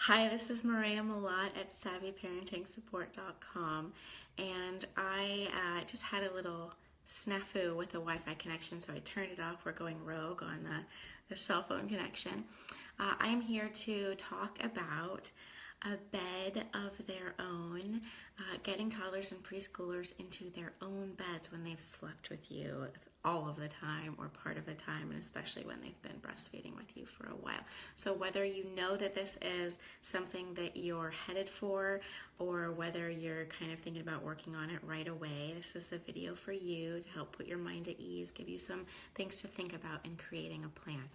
Hi, this is Moorea Malatt at SavvyParentingSupport.com, and I just had a little snafu with the Wi-Fi connection, so I turned it off. We're going rogue on the cell phone connection. I am here to talk about a bed of their own, getting toddlers and preschoolers into their own beds when they've slept with you all of the time or part of the time, and especially when they've been breastfeeding with you for a while. So whether you know that this is something that you're headed for, or whether you're kind of thinking about working on it right away, this is a video for you to help put your mind at ease, give you some things to think about in creating a plan.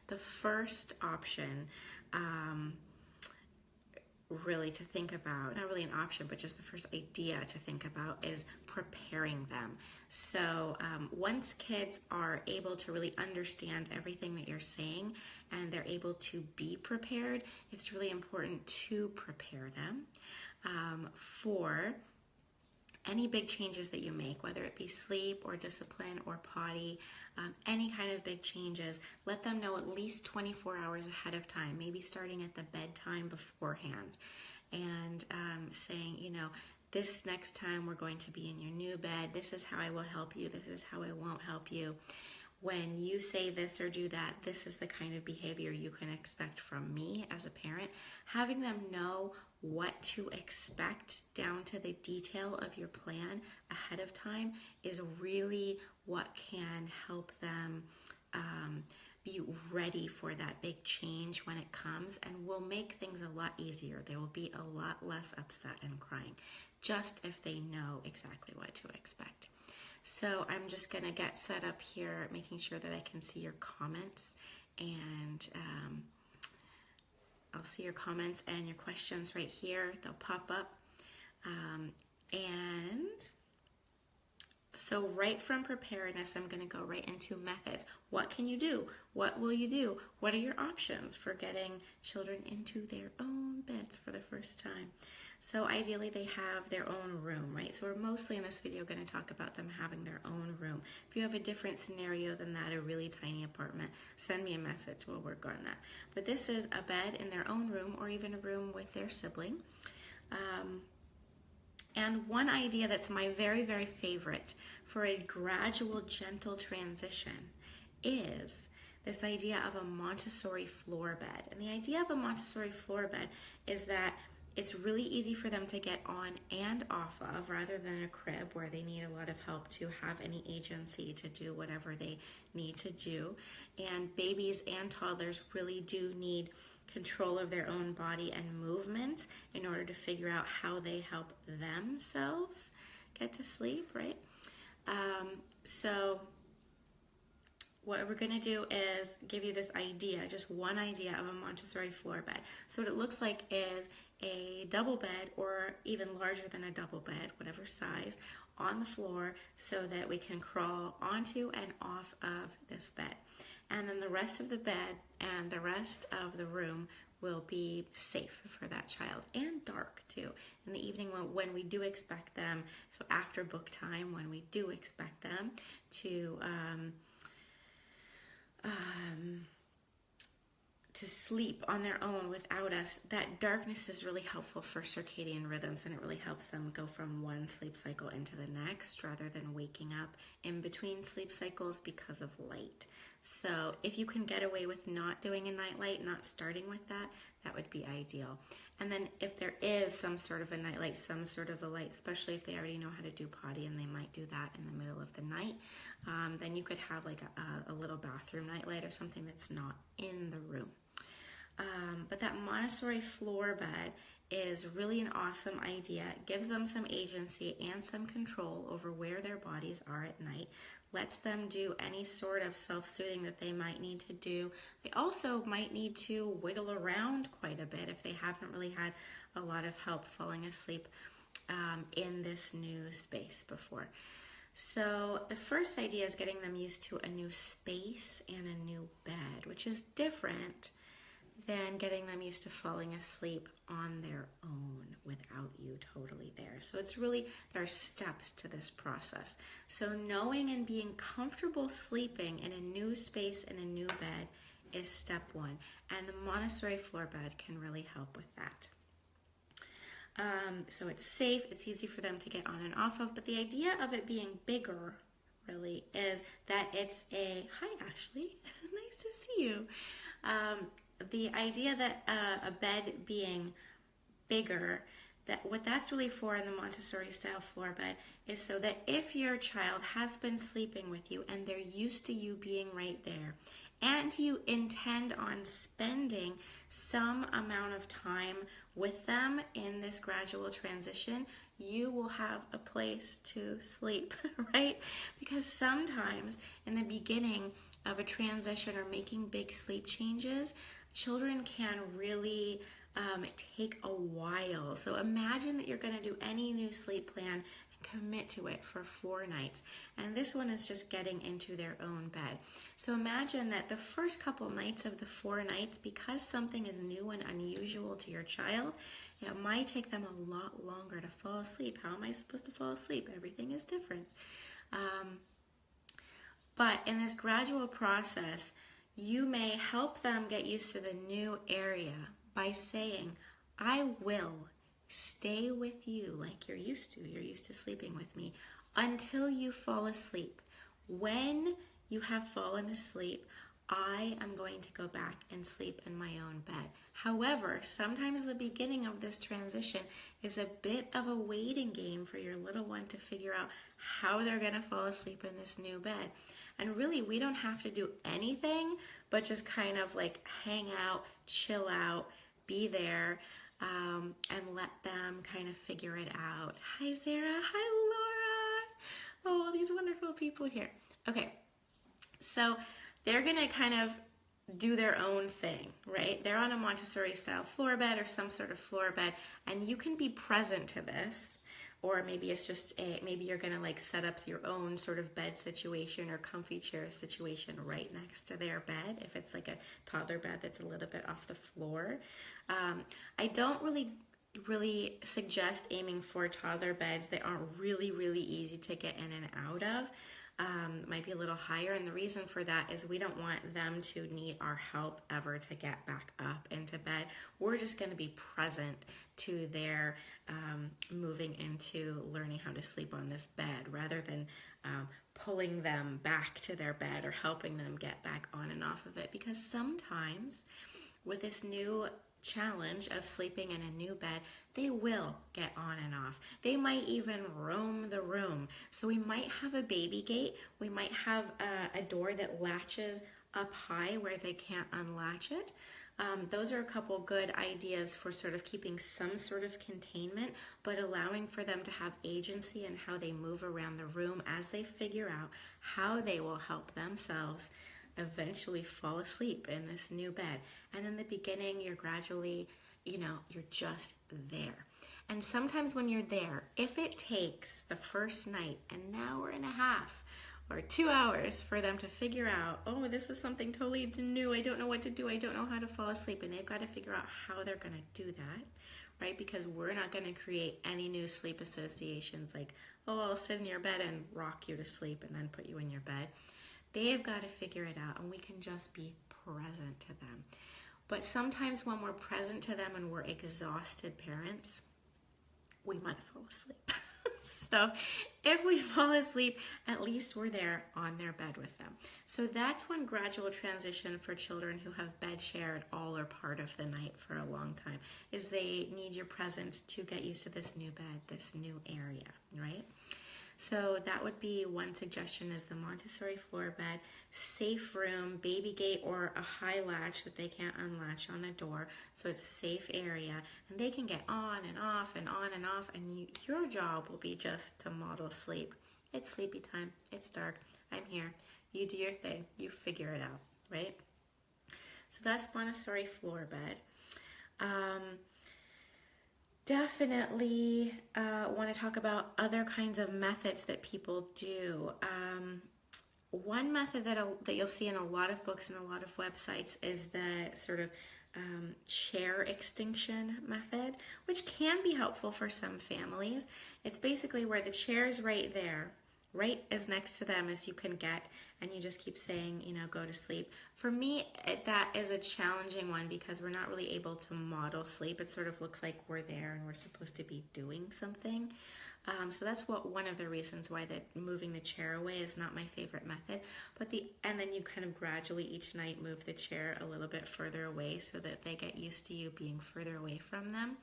The first option, really to think about, not really an option, but just the first idea to think about is preparing them. So once kids are able to really understand everything that you're saying and they're able to be prepared, it's really important to prepare them for any big changes that you make, whether it be sleep or discipline or potty, any kind of big changes. Let them know at least 24 hours ahead of time, maybe starting at the bedtime beforehand, and saying, you know, this next time we're going to be in your new bed. This is how I will help you. This is how I won't help you. When you say this or do that, this is the kind of behavior you can expect from me as a parent. Having them know what to expect down to the detail of your plan ahead of time is really what can help them be ready for that big change when it comes, and will make things a lot easier. They will be a lot less upset and crying, just if they know exactly what to expect. So I'm just going to get set up here, making sure that I can see your comments, and I'll see your comments and your questions right here. They'll pop up. And so right from preparedness, I'm going to go right into methods. What can you do? What will you do? What are your options for getting children into their own beds for the first time? So ideally they have their own room, right? So we're mostly in this video going to talk about them having their own room. If you have a different scenario than that, a really tiny apartment, send me a message. We'll work on that. But this is a bed in their own room, or even a room with their sibling. And one idea that's my very, very favorite for a gradual, gentle transition is this idea of a Montessori floor bed. And the idea of a Montessori floor bed is that it's really easy for them to get on and off of, rather than a crib where they need a lot of help to have any agency to do whatever they need to do. And babies and toddlers really do need control of their own body and movement in order to figure out how they help themselves get to sleep, right? So what we're going to do is give you this idea, just one idea of a Montessori floor bed. So what it looks like is a double bed, or even larger than a double bed, whatever size, on the floor, so that we can crawl onto and off of this bed. And then the rest of the bed and the rest of the room will be safe for that child, and dark too. In the evening when we do expect them, so after book time, when we do expect them to sleep on their own without us, that darkness is really helpful for circadian rhythms, and it really helps them go from one sleep cycle into the next, rather than waking up in between sleep cycles because of light. So if you can get away with not doing a nightlight, not starting with that, that would be ideal. And then if there is some sort of a nightlight, some sort of a light, especially if they already know how to do potty and they might do that in the middle of the night, then you could have like a little bathroom nightlight or something that's not in the room. But that Montessori floor bed is really an awesome idea. It gives them some agency and some control over where their bodies are at night. Lets them do any sort of self-soothing that they might need to do. They also might need to wiggle around quite a bit if they haven't really had a lot of help falling asleep in this new space before. So the first idea is getting them used to a new space and a new bed, which is different than getting them used to falling asleep on their own without you totally there. So it's really, there are steps to this process. So knowing and being comfortable sleeping in a new space, in a new bed, is step one, and the Montessori floor bed can really help with that. So it's safe, it's easy for them to get on and off of, but the idea of it being bigger really is that it's hi Ashley, nice to see you. The idea that a bed being bigger, that what that's really for in the Montessori style floor bed is so that if your child has been sleeping with you and they're used to you being right there, and you intend on spending some amount of time with them in this gradual transition, you will have a place to sleep, right? Because sometimes in the beginning of a transition or making big sleep changes, children can really take a while. So imagine that you're going to do any new sleep plan and commit to it for 4 nights. And this one is just getting into their own bed. So imagine that the first couple nights of the 4 nights, because something is new and unusual to your child, it might take them a lot longer to fall asleep. How am I supposed to fall asleep? Everything is different. But in this gradual process, you may help them get used to the new area by saying, I will stay with you like you're used to. You're used to sleeping with me until you fall asleep. When you have fallen asleep, I am going to go back and sleep in my own bed. However, sometimes the beginning of this transition is a bit of a waiting game for your little one to figure out how they're going to fall asleep in this new bed. And really, we don't have to do anything but just kind of like hang out, chill out, be there, and let them kind of figure it out. Hi, Sarah. Hi, Laura. Oh, all these wonderful people here. Okay, so they're going to kind of do their own thing, right? They're on a Montessori style floor bed or some sort of floor bed, and you can be present to this. Or maybe it's just maybe you're gonna like set up your own sort of bed situation or comfy chair situation right next to their bed if it's like a toddler bed that's a little bit off the floor. I don't really suggest aiming for toddler beds that aren't really easy to get in and out of. Might be a little higher, and the reason for that is we don't want them to need our help ever to get back up into bed. We're just going to be present to their moving into learning how to sleep on this bed rather than pulling them back to their bed or helping them get back on and off of it, because sometimes with this new challenge of sleeping in a new bed, they will get on and off. They might even roam the room. So we might have a baby gate. We might have a door that latches up high where they can't unlatch it. Those are a couple good ideas for sort of keeping some sort of containment, but allowing for them to have agency in how they move around the room as they figure out how they will help themselves eventually fall asleep in this new bed. And in the beginning, you're gradually, you're just there. And sometimes when you're there, if it takes the first night an hour and a half or 2 hours for them to figure out, oh, this is something totally new, I don't know what to do, I don't know how to fall asleep, and they've got to figure out how they're going to do that, right? Because we're not going to create any new sleep associations like, oh, I'll sit in your bed and rock you to sleep and then put you in your bed. They've got to figure it out, and we can just be present to them. But sometimes when we're present to them and we're exhausted parents, we might fall asleep. So if we fall asleep, at least we're there on their bed with them. So that's one gradual transition for children who have bed shared all or part of the night for a long time, is they need your presence to get used to this new bed, this new area, right? So that would be one suggestion, is the Montessori floor bed, safe room, baby gate, or a high latch that they can't unlatch on a door, so it's a safe area, and they can get on and off and on and off, and your job will be just to model sleep. It's sleepy time, it's dark, I'm here, you do your thing, you figure it out, right? So that's Montessori floor bed. Definitely want to talk about other kinds of methods that people do. One method that you'll see in a lot of books and a lot of websites is the sort of chair extinction method, which can be helpful for some families. It's basically where the chair is right there right as next to them as you can get, and you just keep saying, go to sleep. For me, that is a challenging one because we're not really able to model sleep. It sort of looks like we're there and we're supposed to be doing something. So that's one of the reasons why that moving the chair away is not my favorite method. And then you kind of gradually each night move the chair a little bit further away so that they get used to you being further away from them.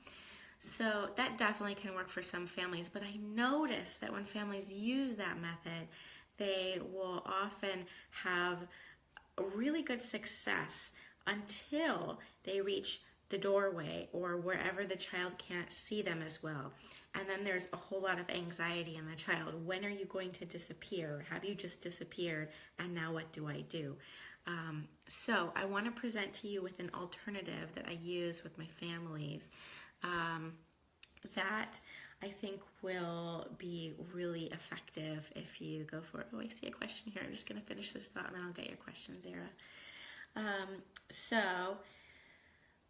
So that definitely can work for some families, but I notice that when families use that method, they will often have a really good success until they reach the doorway or wherever the child can't see them as well. And then there's a whole lot of anxiety in the child. When are you going to disappear? Have you just disappeared? And now what do I do? So I want to present to you with an alternative that I use with my families that I think will be really effective if you go for it. Oh, I see a question here. I'm just going to finish this thought and then I'll get your question, Zara. So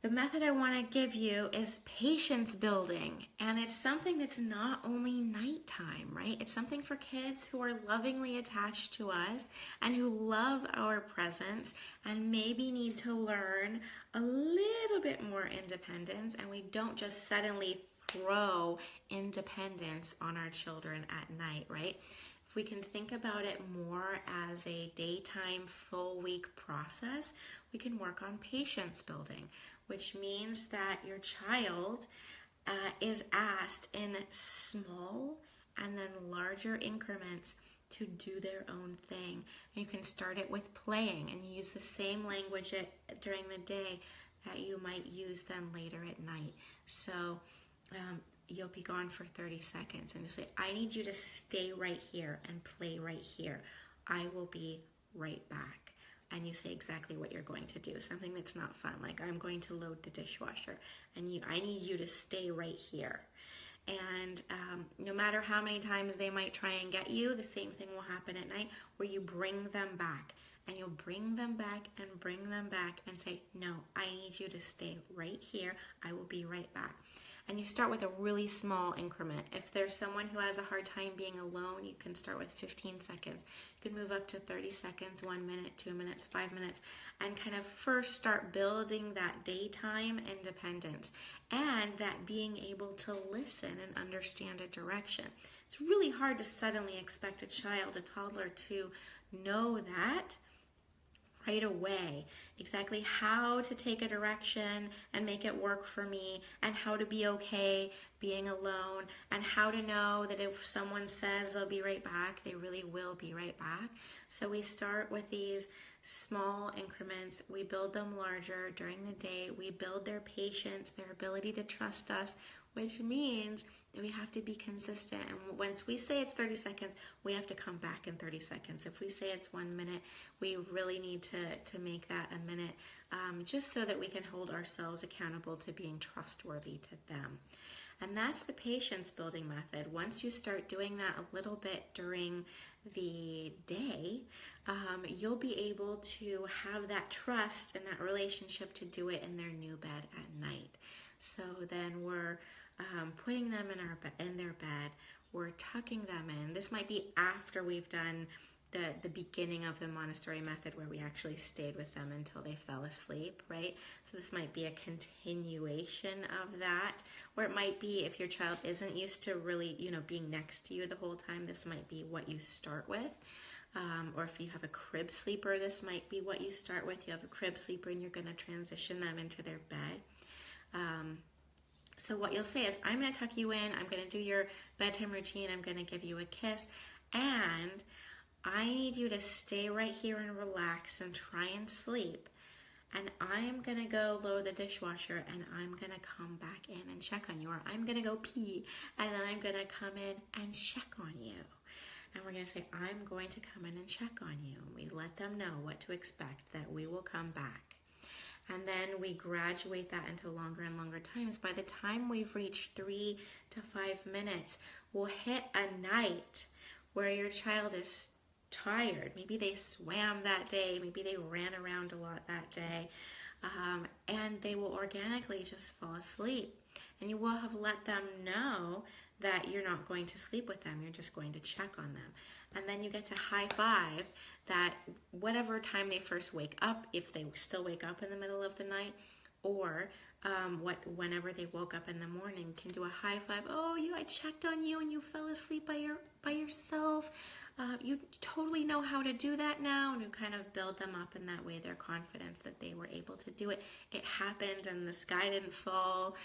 the method I want to give you is patience building, and it's something that's not only nighttime, right? It's something for kids who are lovingly attached to us and who love our presence and maybe need to learn a little bit more independence, and we don't just suddenly throw independence on our children at night, right? If we can think about it more as a daytime full week process, we can work on patience building, which means that your child is asked in small and then larger increments to do their own thing. And you can start it with playing and use the same language during the day that you might use then later at night. So you'll be gone for 30 seconds and you say, I need you to stay right here and play right here. I will be right back. And you say exactly what you're going to do, something that's not fun, like I'm going to load the dishwasher, and I need you to stay right here. And no matter how many times they might try and get you, the same thing will happen at night where you bring them back. And you'll bring them back and say, no, I need you to stay right here. I will be right back. And you start with a really small increment. If there's someone who has a hard time being alone, you can start with 15 seconds. You can move up to 30 seconds, 1 minute, 2 minutes, 5 minutes, and kind of first start building that daytime independence and that being able to listen and understand a direction. It's really hard to suddenly expect a child, a toddler, to know that right away, exactly how to take a direction and make it work for me, and how to be okay being alone, and how to know that if someone says they'll be right back, they really will be right back. So we start with these small increments, we build them larger during the day, we build their patience, their ability to trust us, which means that we have to be consistent. And once we say it's 30 seconds, we have to come back in 30 seconds. If we say it's 1 minute, we really need to make that a minute, just so that we can hold ourselves accountable to being trustworthy to them. And that's the patience building method. Once you start doing that a little bit during the day, you'll be able to have that trust and that relationship to do it in their new bed at night. So then we're putting them in their bed, we're tucking them in. This might be after we've done the beginning of the Montessori method where we actually stayed with them until they fell asleep, right? So this might be a continuation of that, or it might be if your child isn't used to really, being next to you the whole time, this might be what you start with. Or if you have a crib sleeper, this might be what you start with. You have a crib sleeper and you're going to transition them into their bed. So what you'll say is, I'm going to tuck you in, I'm going to do your bedtime routine, I'm going to give you a kiss, and I need you to stay right here and relax and try and sleep. And I'm going to go load the dishwasher and I'm going to come back in and check on you. Or I'm going to go pee and then I'm going to come in and check on you. And we're going to say, I'm going to come in and check on you. And we let them know what to expect, that we will come back. And then we graduate that into longer and longer times. By the time we've reached 3 to 5 minutes, we'll hit a night where your child is tired. Maybe they swam that day. Maybe they ran around a lot that day. And they will organically just fall asleep. and you will have let them know that you're not going to sleep with them, you're just going to check on them. And then you get to high five that whatever time they first wake up, if they still wake up in the middle of the night, or whenever they woke up in the morning, can do a high five. Oh, I checked on you and you fell asleep by yourself. You totally know how to do that now, and you kind of build them up in that way, their confidence that they were able to do it. It happened and the sky didn't fall.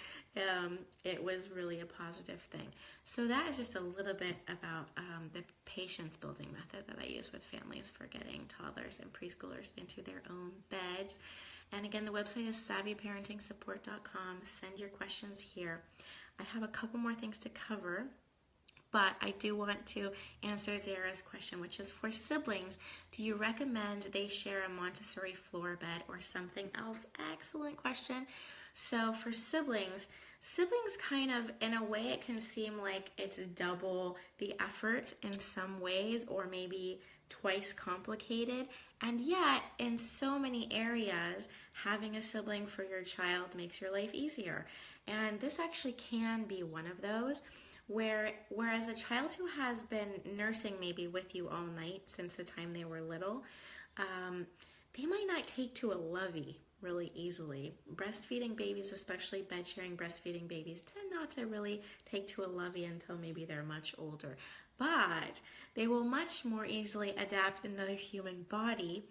It was really a positive thing. So that is just a little bit about the patience building method that I use with families for getting toddlers and preschoolers into their own beds. And again, the website is savvyparentingsupport.com. Send your questions here. I have a couple more things to cover, but I do want to answer Zara's question, which is for siblings, do you recommend they share a Montessori floor bed or something else? Excellent question. So for siblings kind of, in a way, it can seem like it's double the effort in some ways, or maybe twice complicated. And yet, in so many areas, having a sibling for your child makes your life easier. And this actually can be one of those. Whereas a child who has been nursing maybe with you all night since the time they were little, they might not take to a lovey really easily. Breastfeeding babies, especially bed-sharing breastfeeding babies, tend not to really take to a lovey until maybe they're much older. But they will much more easily adapt another human body,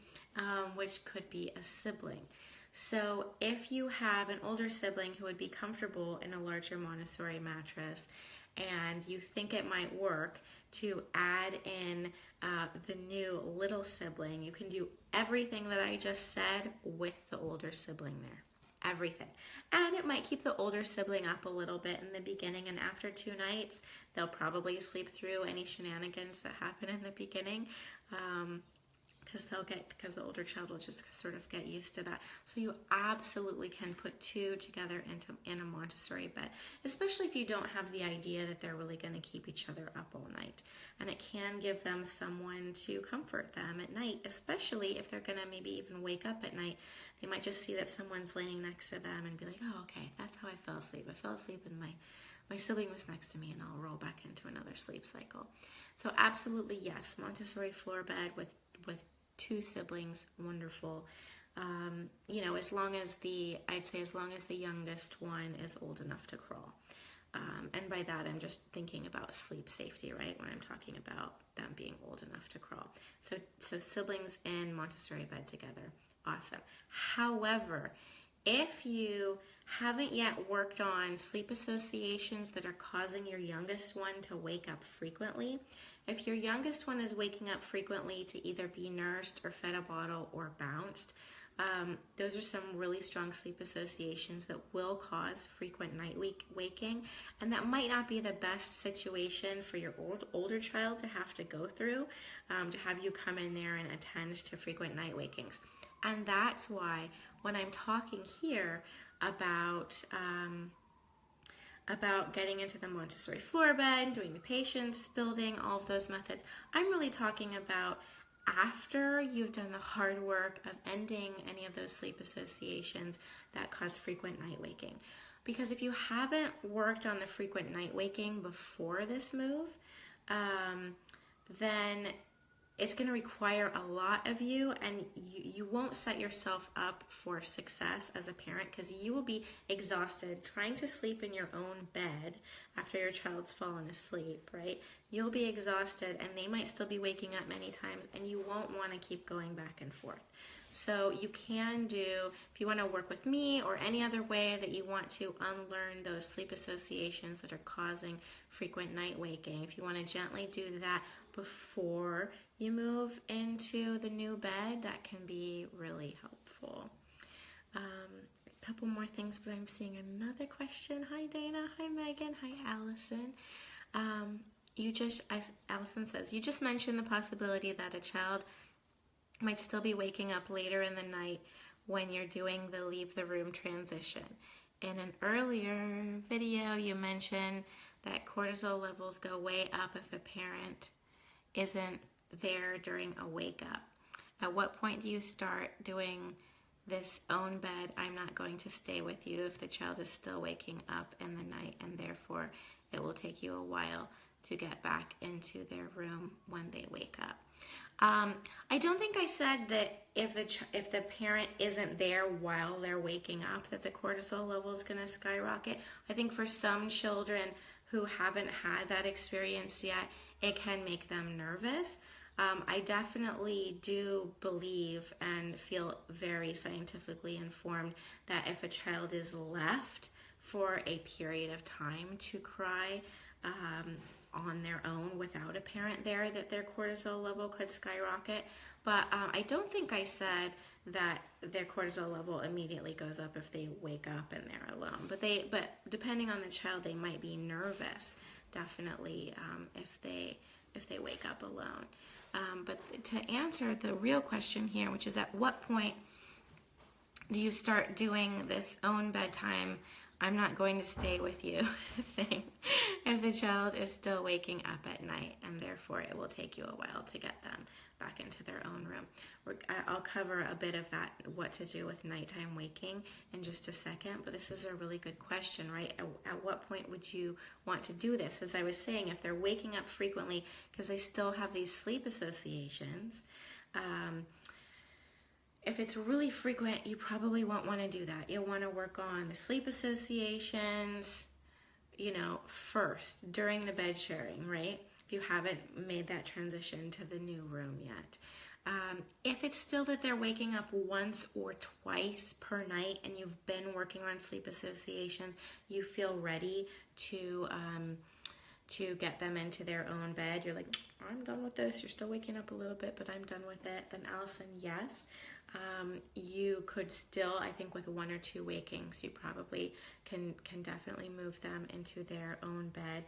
which could be a sibling. So if you have an older sibling who would be comfortable in a larger Montessori mattress, and you think it might work to add in the new little sibling, you can do everything that I just said with the older sibling there. Everything. And it might keep the older sibling up a little bit in the beginning, and after 2 nights, they'll probably sleep through any shenanigans that happen in the beginning. Because the older child will just sort of get used to that. So you absolutely can put 2 together in a Montessori bed, especially if you don't have the idea that they're really going to keep each other up all night. And it can give them someone to comfort them at night, especially if they're going to maybe even wake up at night. They might just see that someone's laying next to them and be like, oh, okay, that's how I fell asleep. I fell asleep and my sibling was next to me, and I'll roll back into another sleep cycle. So absolutely, yes, Montessori floor bed with 2 siblings, wonderful. As long as the youngest one is old enough to crawl. And by that, I'm just thinking about sleep safety, right? When I'm talking about them being old enough to crawl. So siblings in Montessori bed together, awesome. However, if you haven't yet worked on sleep associations that are causing your youngest one to wake up frequently, if your youngest one is waking up frequently to either be nursed or fed a bottle or bounced, those are some really strong sleep associations that will cause frequent night waking, and that might not be the best situation for your older child to have to go through, to have you come in there and attend to frequent night wakings. And that's why when I'm talking here about getting into the Montessori floor bed, doing the patience building, all of those methods, I'm really talking about after you've done the hard work of ending any of those sleep associations that cause frequent night waking. Because if you haven't worked on the frequent night waking before this move, then it's going to require a lot of you, and you won't set yourself up for success as a parent, because you will be exhausted trying to sleep in your own bed after your child's fallen asleep, right? You'll be exhausted, and they might still be waking up many times, and you won't want to keep going back and forth. So you can do, if you want to work with me or any other way that you want to unlearn those sleep associations that are causing frequent night waking, if you want to gently do that before you move into the new bed, that can be really helpful. A couple more things, but I'm seeing another question. Hi Dana, hi Megan, hi Allison. Allison says, you just mentioned the possibility that a child might still be waking up later in the night when you're doing the leave the room transition. In an earlier video, you mentioned that cortisol levels go way up if a parent isn't there during a wake up. At what point do you start doing this own bed, I'm not going to stay with you if the child is still waking up in the night, and therefore it will take you a while to get back into their room when they wake up. I don't think I said that if the parent isn't there while they're waking up, that the cortisol level is going to skyrocket. I think for some children who haven't had that experience yet, it can make them nervous. I definitely do believe and feel very scientifically informed that if a child is left for a period of time to cry on their own without a parent there, that their cortisol level could skyrocket. But I don't think I said that their cortisol level immediately goes up if they wake up and they're alone. But depending on the child, they might be nervous, definitely, if they wake up alone. But to answer the real question here, which is at what point do you start doing this own bedtime, I'm not going to stay with you thing, if the child is still waking up at night, and therefore it will take you a while to get them back into their own room. I'll cover a bit of that, what to do with nighttime waking, in just a second, but this is a really good question, right? At what point would you want to do this? As I was saying, if they're waking up frequently because they still have these sleep associations, if it's really frequent, you probably won't want to do that. You'll want to work on the sleep associations, first, during the bed sharing, right? If you haven't made that transition to the new room yet. If it's still that they're waking up once or twice per night and you've been working on sleep associations, you feel ready to get them into their own bed. You're like, I'm done with this. You're still waking up a little bit, but I'm done with it. Then Allison, yes. You could still, I think with 1 or 2 wakings, you probably can definitely move them into their own bed.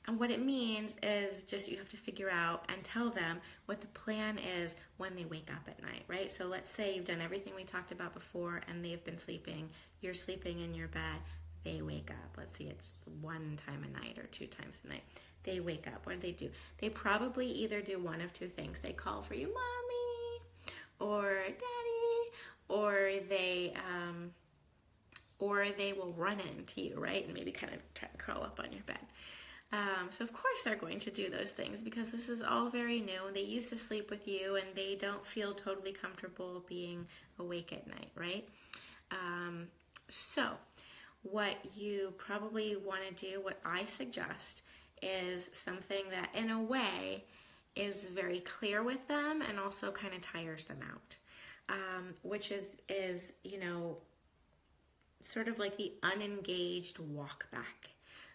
And what it means is just you have to figure out and tell them what the plan is when they wake up at night, right? So let's say you've done everything we talked about before and they've been sleeping. You're sleeping in your bed. They wake up. Let's see, it's 1 time a night or 2 times a night. They wake up. What do? They probably either do one of 2 things. They call for you, Mommy, or Daddy, or they will run into you, right? And maybe kind of try to crawl up on your bed. So of course they're going to do those things because this is all very new. They used to sleep with you and they don't feel totally comfortable being awake at night, right? So what you probably want to do, what I suggest, is something that in a way is very clear with them and also kind of tires them out, which is sort of like the unengaged walk back.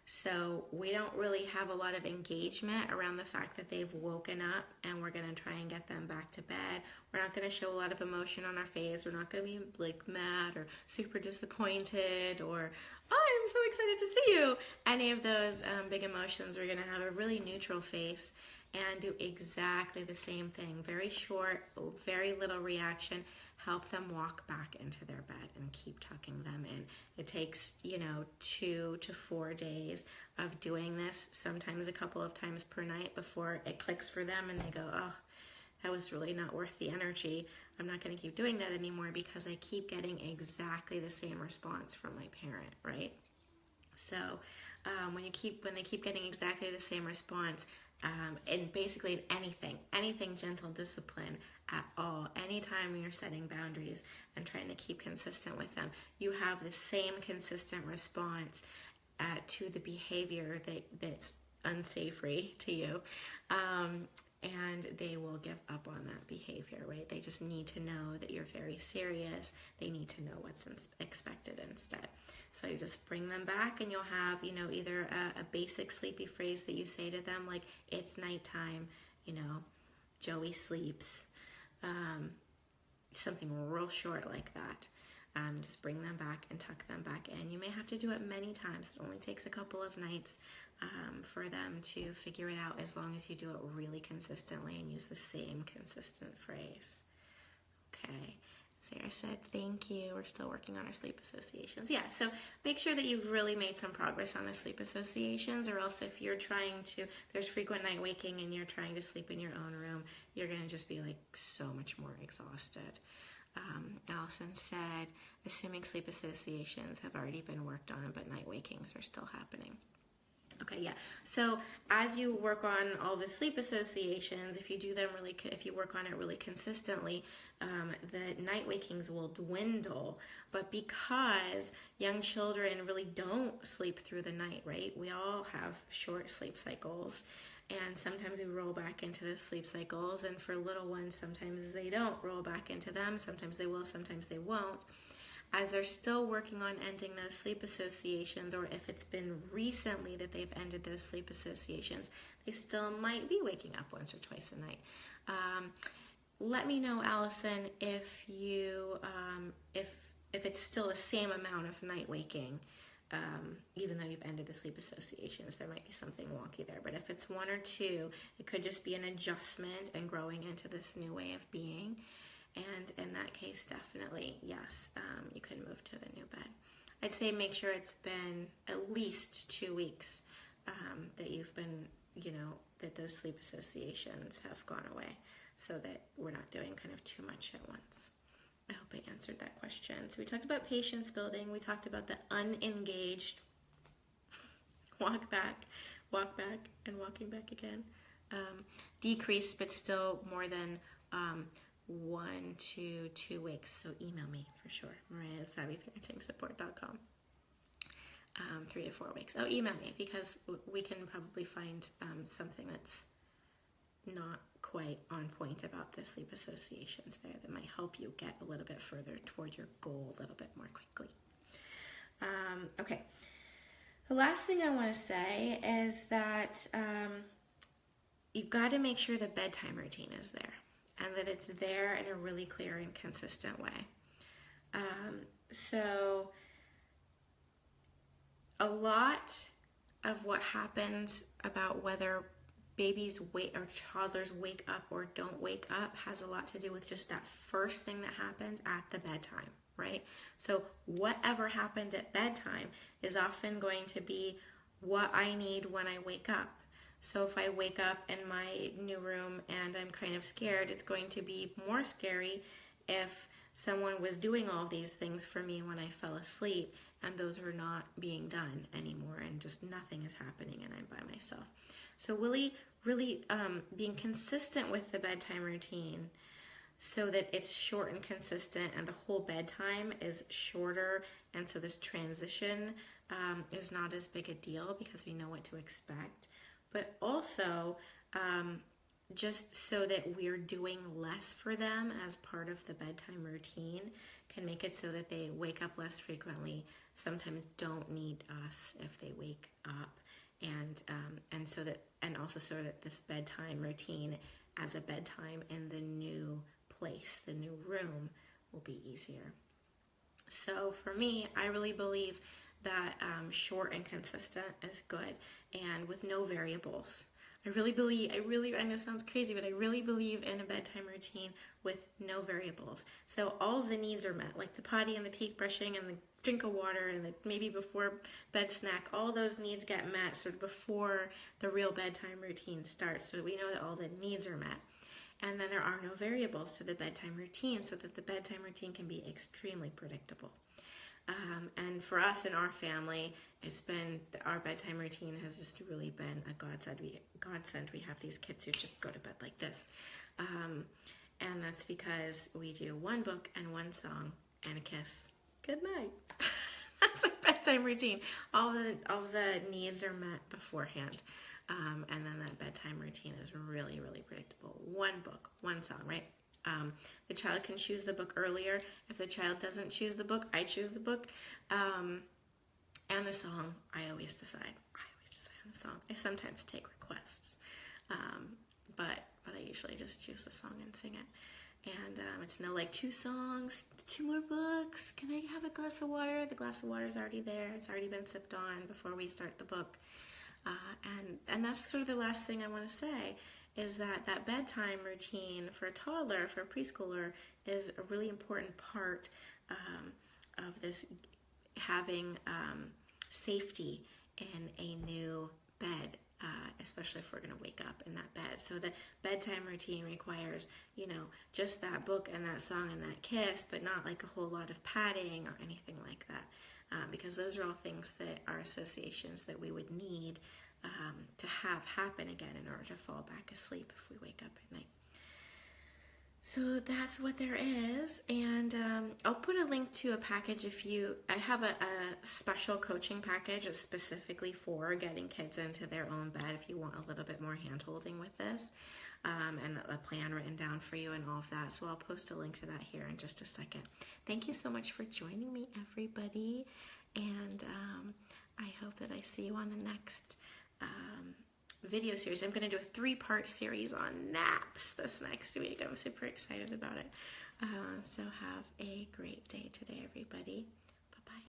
So we don't really have a lot of engagement around the fact that they've woken up and we're going to try and get them back to bed. We're not going to show a lot of emotion on our face. We're not going to be like mad or super disappointed or, oh, I'm so excited to see you. Any of those big emotions. We're going to have a really neutral face and do exactly the same thing. Very short, very little reaction. Help them walk back into their bed and keep tucking them in. It takes, 2 to 4 days of doing this, sometimes a couple of times per night before it clicks for them and they go, oh, that was really not worth the energy. I'm not going to keep doing that anymore because I keep getting exactly the same response from my parent, right? So when they keep getting exactly the same response, and basically anything gentle discipline at all, anytime you're setting boundaries and trying to keep consistent with them, you have the same consistent response to the behavior that's unsavory to you, and they will give up on that behavior, right? They just need to know that you're very serious. They need to know what's expected instead. So you just bring them back and you'll have, either a basic sleepy phrase that you say to them, like, it's nighttime, Joey sleeps, something real short like that. Just bring them back and tuck them back in. You may have to do it many times. It only takes a couple of nights for them to figure it out, as long as you do it really consistently and use the same consistent phrase. Okay. Sarah said, thank you. We're still working on our sleep associations. Yeah, so make sure that you've really made some progress on the sleep associations, or else if you're there's frequent night waking and you're trying to sleep in your own room, you're going to just be like so much more exhausted. Allison said, assuming sleep associations have already been worked on, but night wakings are still happening. Okay, yeah. So as you work on all the sleep associations, if you work on it really consistently, the night wakings will dwindle. But because young children really don't sleep through the night, right? We all have short sleep cycles. And sometimes we roll back into the sleep cycles. And for little ones, sometimes they don't roll back into them. Sometimes they will, sometimes they won't. As they're still working on ending those sleep associations, or if it's been recently that they've ended those sleep associations, they still might be waking up once or twice a night. Let me know, Allison, if you if it's still the same amount of night waking, even though you've ended the sleep associations. There might be something wonky there, but if it's one or two, it could just be an adjustment and growing into this new way of being. And in that case, definitely, yes, you can move to the new bed. I'd say make sure it's been at least 2 weeks that you've been, that those sleep associations have gone away, so that we're not doing kind of too much at once. I hope I answered that question. So we talked about patience building. We talked about the unengaged walk back, and walking back again. Decreased, but still more than 1 to 2 weeks. So email me for sure. Moorea at SavvyParentingSupport.com. 3 to 4 weeks. Oh, email me, because we can probably find something that's not quite on point about the sleep associations there that might help you get a little bit further toward your goal a little bit more quickly. Okay. The last thing I want to say is that you've got to make sure the bedtime routine is there, and that it's there in a really clear and consistent way. So a lot of what happens about whether babies wake or toddlers wake up or don't wake up has a lot to do with just that first thing that happened at the bedtime, right? So whatever happened at bedtime is often going to be what I need when I wake up. So if I wake up in my new room and I'm kind of scared, it's going to be more scary if someone was doing all these things for me when I fell asleep, and those are not being done anymore, and just nothing is happening and I'm by myself. So really being consistent with the bedtime routine so that it's short and consistent, and the whole bedtime is shorter, and so this transition is not as big a deal because we know what to expect. But also just so that we're doing less for them as part of the bedtime routine can make it so that they wake up less frequently, sometimes don't need us if they wake up, and also so that this bedtime routine as a bedtime in the new place, the new room, will be easier. So for me, I really believe that short and consistent is good, and with no variables. I know it sounds crazy, but I really believe in a bedtime routine with no variables. So all of the needs are met, like the potty and the teeth brushing and the drink of water and the maybe before bed snack. All those needs get met sort of before the real bedtime routine starts, so we know that all the needs are met. And then there are no variables to the bedtime routine, so that the bedtime routine can be extremely predictable. And for us in our family, our bedtime routine has just really been a godsend. We have these kids who just go to bed like this. And that's because we do one book and one song and a kiss. Good night. That's our bedtime routine. All the needs are met beforehand. And then that bedtime routine is really, really predictable. One book, one song, right? The child can choose the book earlier. If the child doesn't choose the book, I choose the book. And the song, I always decide on the song. I sometimes take requests, but I usually just choose the song and sing it. And it's no like 2 songs, 2 more books. Can I have a glass of water? The glass of water is already there. It's already been sipped on before we start the book. And that's sort of the last thing I want to say, is that bedtime routine for a toddler, for a preschooler, is a really important part of this having safety in a new bed especially if we're going to wake up in that bed. So the bedtime routine requires, just that book and that song and that kiss, but not like a whole lot of padding or anything like that, because those are all things that are associations that we would need to have happen again in order to fall back asleep if we wake up at night. So that's what there is, and I'll put a link to a package I have a special coaching package specifically for getting kids into their own bed if you want a little bit more hand-holding with this, and a plan written down for you and all of that. So I'll post a link to that here in just a second. Thank you so much for joining me, everybody, and I hope that I see you on the next video series. I'm going to do a 3-part series on naps this next week. I'm super excited about it. So have a great day today, everybody.